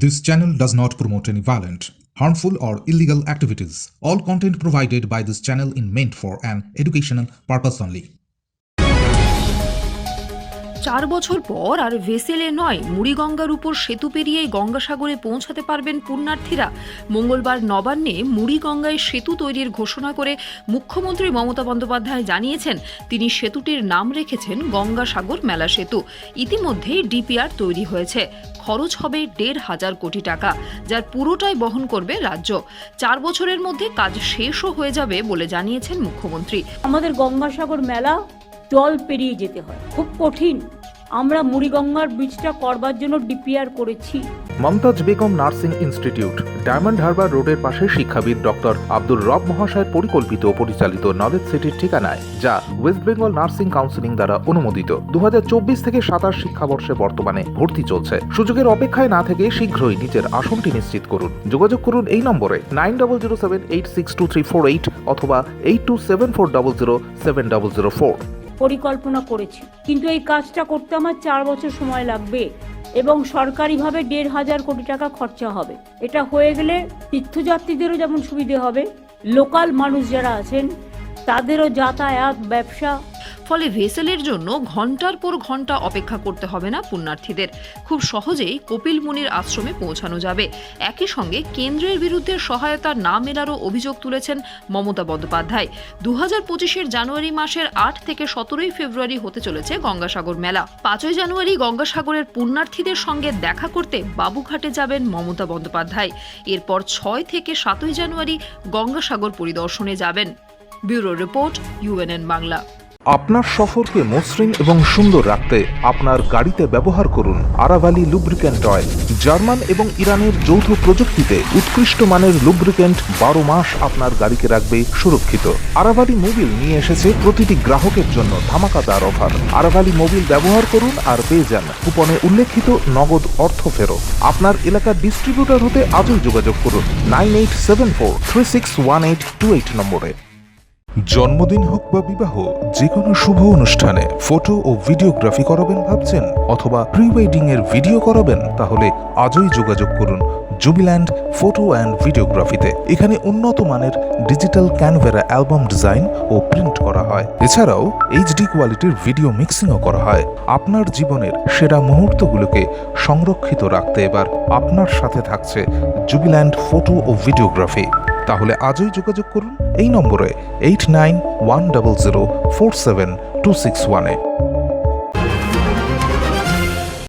This channel does not promote any violent, harmful, or illegal activities. All content provided by this channel is meant for an educational purpose only. 4 বছর পর আর ভেসেলে নয়, মুড়িগঙ্গার উপর সেতু পেরিয়ে গঙ্গাসাগরে পৌঁছাতে পারবেন পুণ্যার্থীরা। মঙ্গলবার নবান্নে মুড়িগঙ্গায় সেতু তৈরির ঘোষণা করে মুখ্যমন্ত্রী মমতা বন্দ্যোপাধ্যায় জানিয়েছেন, তিনি সেতুটির নাম রেখেছেন গঙ্গাসাগর মেলা সেতু। ইতিমধ্যেই ডিপিআর তৈরি হয়েছে। খরচ হবে 1,500 কোটি টাকা, যার পুরোটাই বহন করবে রাজ্য। 4 বছরের মধ্যে কাজ শেষও হয়ে যাবে বলে জানিয়েছেন মুখ্যমন্ত্রী। আমাদের গঙ্গাসাগর মেলা জল পেরিয়ে যেতে হয়, খুব কঠিন। আমরা মুড়িগঙ্গার ব্রিজটা করবার জন্য ডিপিআর করেছি। মমতাজ বেগম নার্সিং ইনস্টিটিউট, ডায়মন্ড হারবার রোডের পাশে শিক্ষাবিদ ডক্টর আব্দুর রব মহাশয়ের পরিকল্পিত ও পরিচালিত নলেজ সিটির ঠিকানায়, যা ওয়েস্ট বেঙ্গল নার্সিং কাউন্সিলিং দ্বারা অনুমোদিত। 2024 থেকে 27 শিক্ষাবর্ষে বর্তমানে ভর্তি চলছে। সুযোগের অপেক্ষায় না থেকে শীঘ্রই নিজের আসনটি নিশ্চিত করুন। যোগাযোগ করুন এই নম্বরে 9007862348 অথবা 8274007004। পরিকল্পনা করেছি, কিন্তু এই কাজটা করতে আমার 4 বছর সময় লাগবে এবং সরকারিভাবে 1,500 কোটি টাকা খরচা হবে। এটা হয়ে গেলে তীর্থযাত্রীদেরও যেমন সুবিধে হবে, লোকাল মানুষ যারা আছেন তাদেরও যাতায়াত, ব্যবসা। ফলে ভেসেলের জন্য ঘন্টার পর ঘন্টা অপেক্ষা করতে হবে না পুণ্যার্থীদের। খুব সহজেই কপিল মুনির আশ্রমে পৌঁছানো যাবে। একই সঙ্গে কেন্দ্রের বিরুদ্ধে সহায়তা না মেলারও অভিযোগ তুলেছেন মমতা বন্দ্যোপাধ্যায়। 2025-এর জানুয়ারি মাসের 8 থেকে 17 ফেব্রুয়ারি হতে চলেছে গঙ্গাসাগর মেলা। 5 জানুয়ারি গঙ্গাসাগরের পুণ্যার্থীদের সঙ্গে দেখা করতে বাবুঘাটে যাবেন মমতা বন্দ্যোপাধ্যায়। এরপর 6 থেকে 7 জানুয়ারি গঙ্গাসাগর পরিদর্শনে যাবেন। Bureau report, UNN Bangla. আপনার সফরকে মসৃণ এবং সুন্দর রাখতে আপনার গাড়িতে ব্যবহার করুন আরাভালি লুব্রিক্যান্ট অয়েল। জার্মান এবং ইরানের যৌথ প্রযুক্তিতে উৎকৃষ্ট মানের লুব্রিক্যান্ট 12 মাস আপনার গাড়িকে রাখবে সুরক্ষিত। আরাভালি মোবিল নিয়ে এসেছে প্রতিটি গ্রাহকের জন্য ধামাকাদার অফার। আরাভালি মোবিল ব্যবহার করুন আর পেয়ে যান কুপনে উল্লেখিত নগদ অর্থ ফেরত। আপনার এলাকার ডিস্ট্রিবিউটর হতে আজই যোগাযোগ করুন 9874361828 নম্বরে। জন্মদিন হোক বা বিবাহ, যে কোনো শুভ অনুষ্ঠানে ফটো ও ভিডিওগ্রাফি করাবেন ভাবছেন, অথবা প্রি ওয়েডিং এর ভিডিও করাবেন, তাহলে আজই যোগাযোগ করুন জুবিল্যান্ড ফটো অ্যান্ড ভিডিওগ্রাফিতে। এখানে উন্নত মানের ডিজিটাল ক্যানভেরা অ্যালবাম ডিজাইন ও প্রিন্ট করা হয়। এছাড়াও HD কোয়ালিটির ভিডিও মিক্সিংও করা হয়। আপনার জীবনের সেরা মুহূর্তগুলোকে সংরক্ষিত রাখতে এবার আপনার সাথে থাকছে জুবিল্যান্ড ফটো ও ভিডিওগ্রাফি। তাহলে আজই যোগাযোগ করুন এই নম্বরে 8910047261-এ।